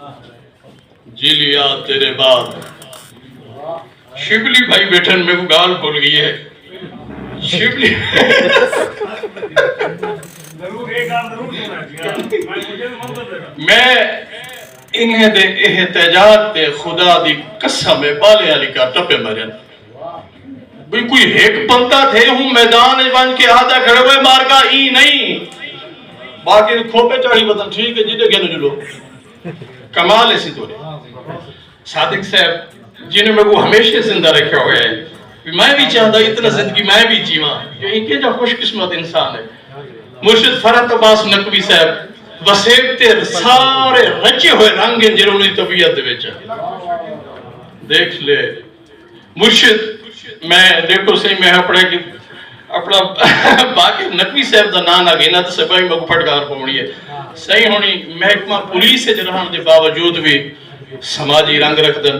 जी लिया तेरे बाद शिवली भाई बैठन में को गाल भूल गई है शिवली मैं इन्हें दे एहतजाज ते खुदा दी कसम है बाले वाली का टपे मरन भी कोई एक बंदा थे हूं मैदान बन के आधा खड़े हुए मार का ई नहीं बाकी खोपे चढ़ी बदन ठीक है जिदे गेनो जुलो कमाल ऐसी तो सादिक साहब जिन्हें मैं वो हमेशा जिंदा रखा हुआ है मैं भी चाहता इतना जिंदगी मैं भी जीवा जो इनके जो खुशकिस्मत इंसान है मुर्शिद फरहत अब्बास नकवी साहब वसेब ते सारे रचे हुए रंग हैं जिन्होंने तबीयत दे विच देख ले मुर्शिद मैं देखो सही मैं अपना बाकी नकवी साहब का नाम आ गया ना तो सब ही मैं फटकार पानी है सही होनी महकमा पुलिस रहने के बावजूद भी समाजी रंग रखदन